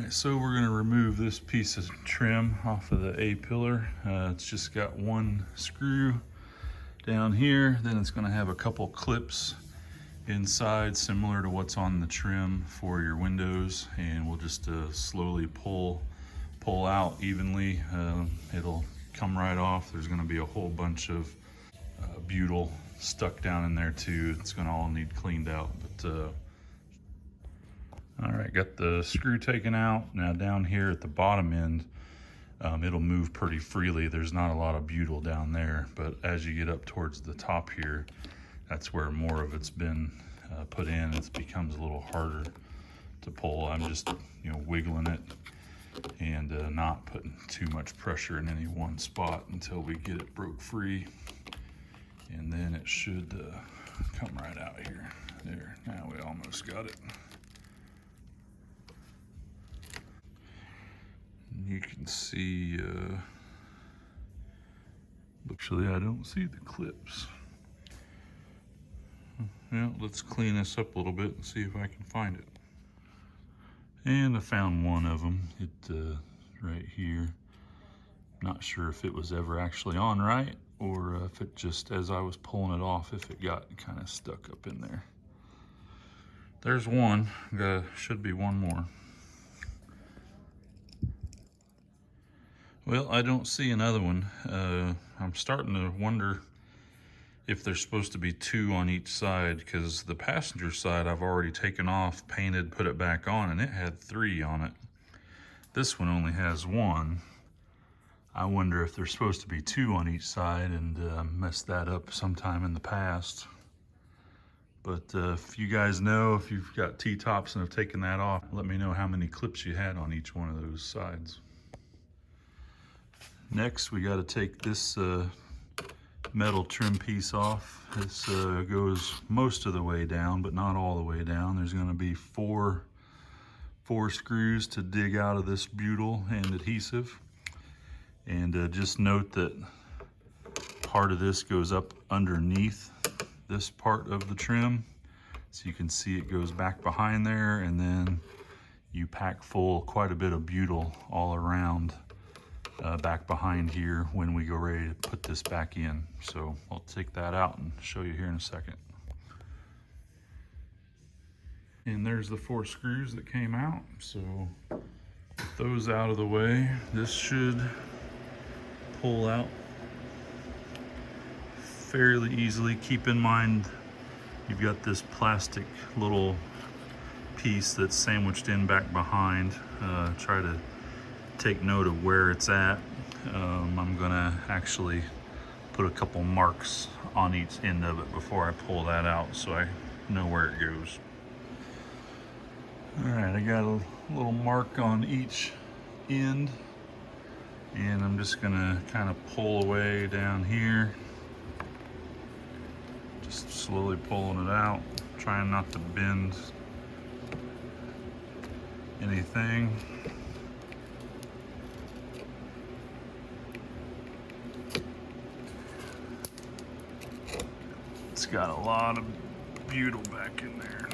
right, so we're gonna remove this piece of trim off of the A-pillar. It's just got one screw down here. Then it's gonna have a couple clips inside similar to what's on the trim for your windows, and we'll just slowly pull out evenly. It'll come right off. There's gonna be a whole bunch of butyl stuck down in there too. It's gonna all need cleaned out, but all right, got the screw taken out. Now down here at the bottom end, it'll move pretty freely. There's not a lot of butyl down there, but as you get up towards the top here, that's where more of it's been put in. It becomes a little harder to pull. I'm just, wiggling it and not putting too much pressure in any one spot until we get it broke free. And then it should come right out here. There, now we almost got it. You can see, actually I don't see the clips. Well, let's clean this up a little bit and see if I can find it. And I found one of them, right here. Not sure if it was ever actually on right, or if it just, as I was pulling it off, if it got kind of stuck up in there. There's one, should be one more. Well, I don't see another one. I'm starting to wonder if there's supposed to be two on each side, because the passenger side I've already taken off, painted, put it back on, and it had 3 on it. This one only has 1. I wonder if there's supposed to be 2 on each side, and messed that up sometime in the past. But if you guys know, if you've got T-tops and have taken that off, let me know how many clips you had on each one of those sides. Next, we got to take this metal trim piece off. This goes most of the way down, but not all the way down. There's going to be four screws to dig out of this butyl and adhesive. And just note that part of this goes up underneath this part of the trim. So you can see it goes back behind there, and then you pack full quite a bit of butyl all around back behind here when we go ready to put this back in. So I'll take that out and show you here in a second. And there's the 4 screws that came out. So with those out of the way, this should pull out fairly easily. Keep in mind, you've got this plastic little piece that's sandwiched in back behind. Try to take note of where it's at. I'm gonna actually put a couple marks on each end of it before I pull that out, so I know where it goes. All right, I got a little mark on each end, and I'm just gonna kind of pull away down here, just slowly pulling it out, trying not to bend anything. It's got a lot of butyl back in there.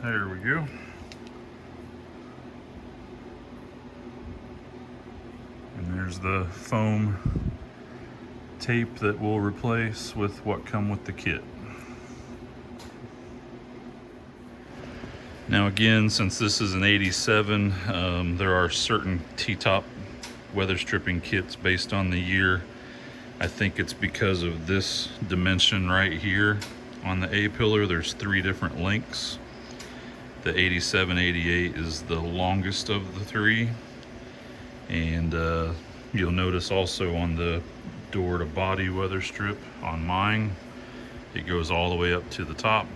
There we go. And there's the foam tape that we'll replace with what come with the kit. Now again, since this is an 87, there are certain T-top weather stripping kits based on the year. I think it's because of this dimension right here on the A-pillar. There's 3 different lengths. The 87, 88 is the longest of the 3. And you'll notice also on the door to body weather strip on mine, it goes all the way up to the top.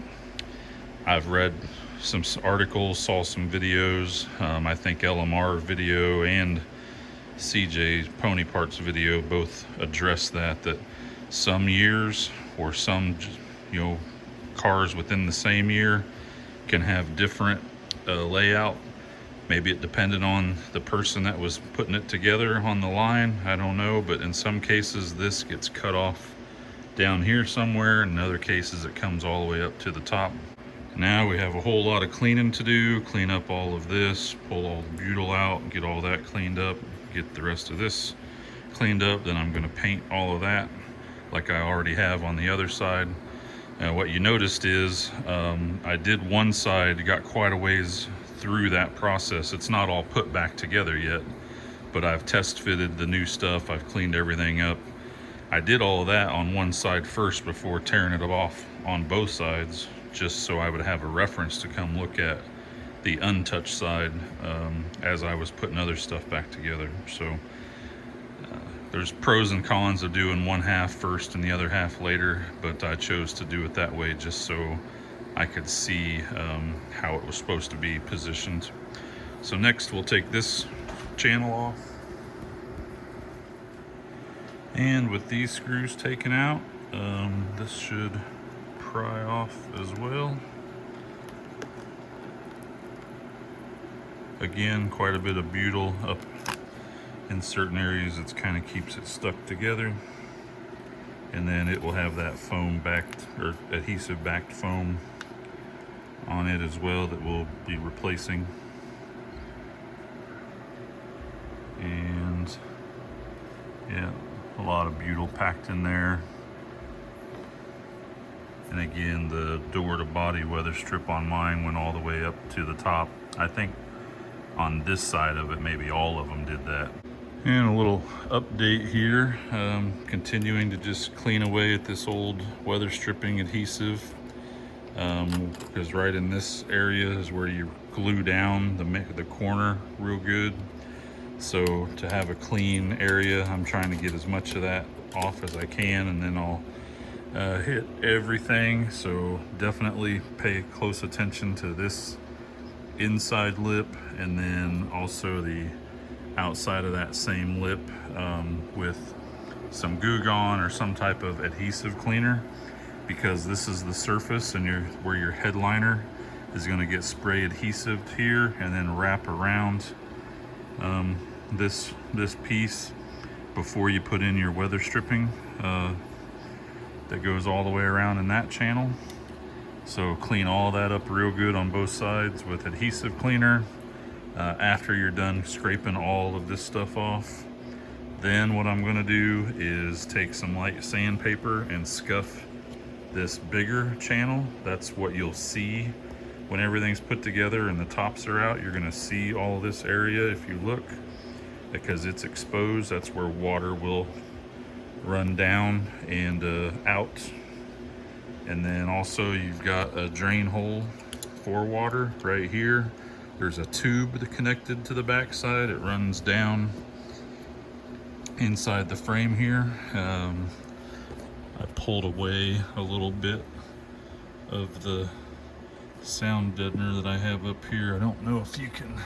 I've read some articles, saw some videos. I think LMR video and CJ Pony Parts video both address that some years, or some cars within the same year, can have different layout. Maybe it depended on the person that was putting it together on the line, I don't know, but in some cases this gets cut off down here somewhere. In other cases it comes all the way up to the top. Now we have a whole lot of cleaning to do. Clean up all of this, pull all the butyl out, get all that cleaned up, get the rest of this cleaned up. Then I'm gonna paint all of that like I already have on the other side. What you noticed is I did one side, got quite a ways through that process. It's not all put back together yet, but I've test fitted the new stuff. I've cleaned everything up. I did all of that on one side first before tearing it off on both sides, just so I would have a reference to come look at the untouched side as I was putting other stuff back together. So there's pros and cons of doing one half first and the other half later, but I chose to do it that way just so I could see how it was supposed to be positioned. So next we'll take this channel off. And with these screws taken out, this should pry off as well. Again, quite a bit of butyl up in certain areas. It kind of keeps it stuck together. And then it will have that foam backed, or adhesive backed foam on it as well that we'll be replacing. And yeah, a lot of butyl packed in there. And again, the door to body weather strip on mine went all the way up to the top. I think on this side of it, maybe all of them did that. And a little update here, continuing to just clean away at this old weather stripping adhesive, because right in this area is where you glue down the corner real good. So to have a clean area, I'm trying to get as much of that off as I can, and then I'll hit everything. So definitely pay close attention to this inside lip, and then also the outside of that same lip with some Goo Gone or some type of adhesive cleaner, because this is the surface and where your headliner is going to get spray adhesive here and then wrap around this piece before you put in your weather stripping that goes all the way around in that channel. So clean all that up real good on both sides with adhesive cleaner. After you're done scraping all of this stuff off, then what I'm gonna do is take some light sandpaper and scuff this bigger channel. That's what you'll see when everything's put together and the tops are out. You're gonna see all this area if you look, because it's exposed. That's where water will run down and out. And then also you've got a drain hole for water right here. There's a tube connected to the backside. It runs down inside the frame here. I pulled away a little bit of the sound deadener that I have up here. I don't know if you can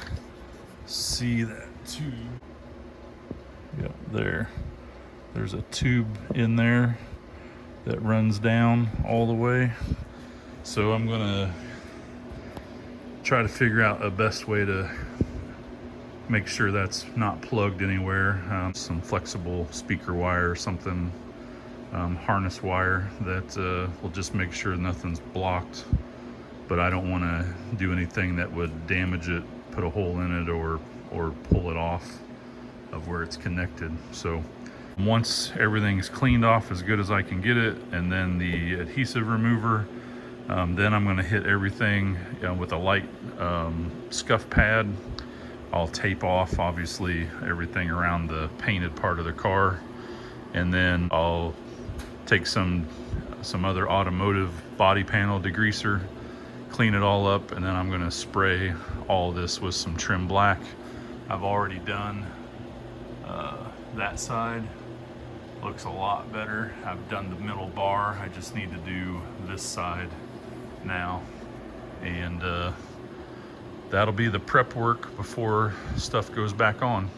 see that tube. Yeah, there's a tube in there that runs down all the way. So I'm gonna try to figure out a best way to make sure that's not plugged anywhere. Some flexible speaker wire or something, harness wire that will just make sure nothing's blocked. But I don't want to do anything that would damage it, put a hole in it, or pull it off of where it's connected. So once everything's cleaned off as good as I can get it, and then the adhesive remover, then I'm going to hit everything with a light scuff pad. I'll tape off, obviously, everything around the painted part of the car, and then I'll take some other automotive body panel degreaser, clean it all up, and then I'm going to spray all this with some trim black. I've already done that side. Looks a lot better. I've done the middle bar. I just need to do this side now, and that'll be the prep work before stuff goes back on.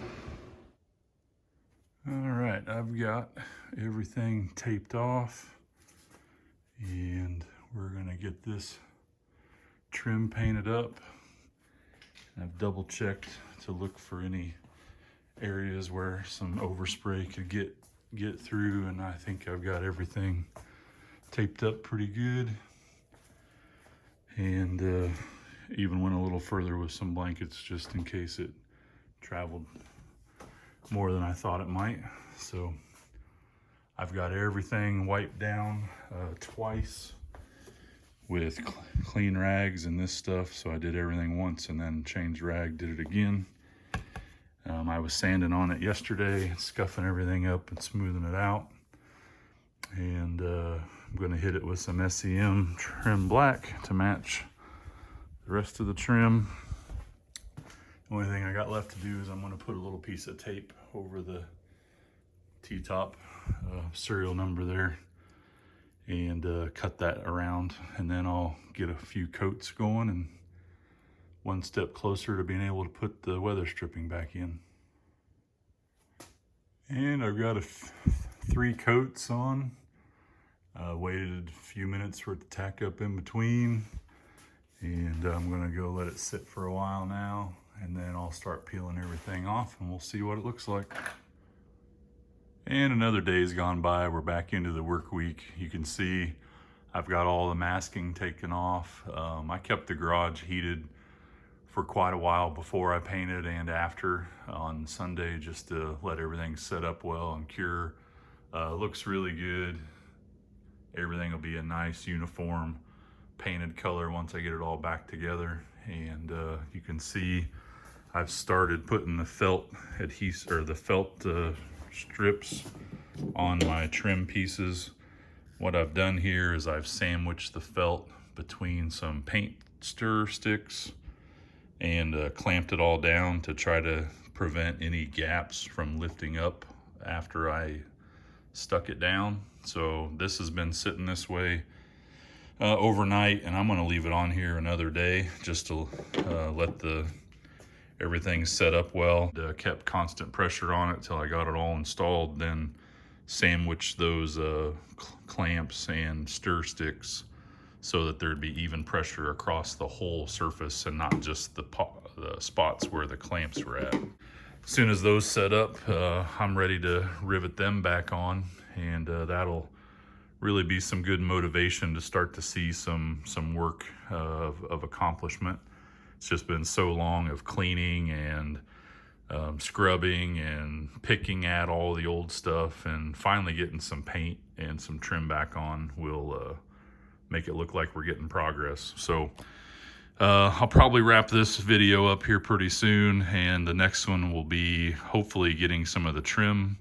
All right, I've got everything taped off, and we're gonna get this trim painted up. I've double checked to look for any areas where some overspray could get through, and I think I've got everything taped up pretty good. and even went a little further with some blankets just in case it traveled more than I thought it might. So I've got everything wiped down twice with clean rags and this stuff. So I did everything once and then changed rag, did it again. I was sanding on it yesterday, scuffing everything up and smoothing it out. And I'm gonna hit it with some SEM trim black to match the rest of the trim. The only thing I got left to do is I'm gonna put a little piece of tape over the T-top serial number there and cut that around, and then I'll get a few coats going and one step closer to being able to put the weather stripping back in. And I've got 3 coats on. Waited a few minutes for it to tack up in between, and I'm gonna go let it sit for a while now, and then I'll start peeling everything off and we'll see what it looks like. And another day's gone by. We're back into the work week. You can see I've got all the masking taken off. I kept the garage heated for quite a while before I painted and after on Sunday, just to let everything set up well and cure. Looks really good. Everything will be a nice uniform painted color once I get it all back together. And you can see I've started putting the felt adhesive, or the felt strips on my trim pieces. What I've done here is I've sandwiched the felt between some paint stir sticks and clamped it all down to try to prevent any gaps from lifting up after I stuck it down. So this has been sitting this way overnight, and I'm going to leave it on here another day just to let everything set up well. Kept constant pressure on it till I got it all installed, then sandwiched those clamps and stir sticks so that there'd be even pressure across the whole surface and not just the spots where the clamps were at. As soon as those set up, I'm ready to rivet them back on, and that'll really be some good motivation to start to see some work of accomplishment. It's just been so long of cleaning and scrubbing and picking at all the old stuff, and finally getting some paint and some trim back on will make it look like we're getting progress. So I'll probably wrap this video up here pretty soon, and the next one will be hopefully getting some of the trim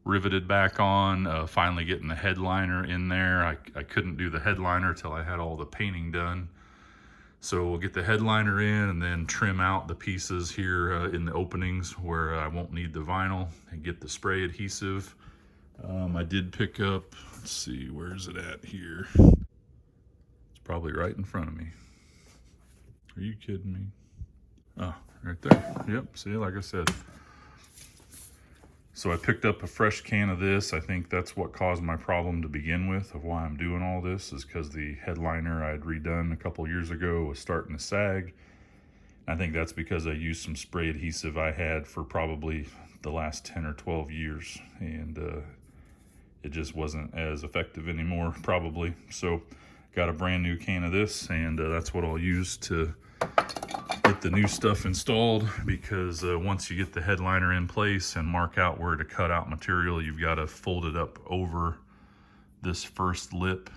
riveted back on, finally getting the headliner in there. I couldn't do the headliner till I had all the painting done. So we'll get the headliner in and then trim out the pieces here in the openings where I won't need the vinyl, and get the spray adhesive. I did pick up, let's see, where's it at here? It's probably right in front of me. Are you kidding me? Oh, right there. Yep, see, like I said. So I picked up a fresh can of this. I think that's what caused my problem to begin with, of why I'm doing all this, is because the headliner I'd redone a couple years ago was starting to sag. I think that's because I used some spray adhesive I had for probably the last 10 or 12 years, and it just wasn't as effective anymore, probably. So got a brand new can of this, and that's what I'll use to get the new stuff installed, because once you get the headliner in place and mark out where to cut out material, you've got to fold it up over this first lip,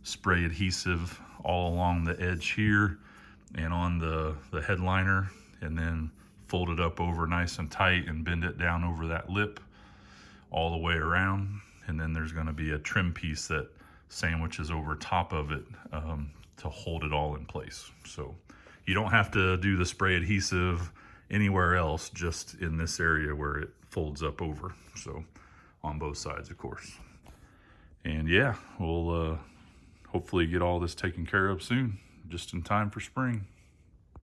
spray adhesive all along the edge here and on the headliner, and then fold it up over nice and tight and bend it down over that lip all the way around. And then there's going to be a trim piece that sandwiches over top of it to hold it all in place. So you don't have to do the spray adhesive anywhere else, just in this area where it folds up over. So on both sides, of course. And yeah, we'll hopefully get all this taken care of soon, just in time for spring.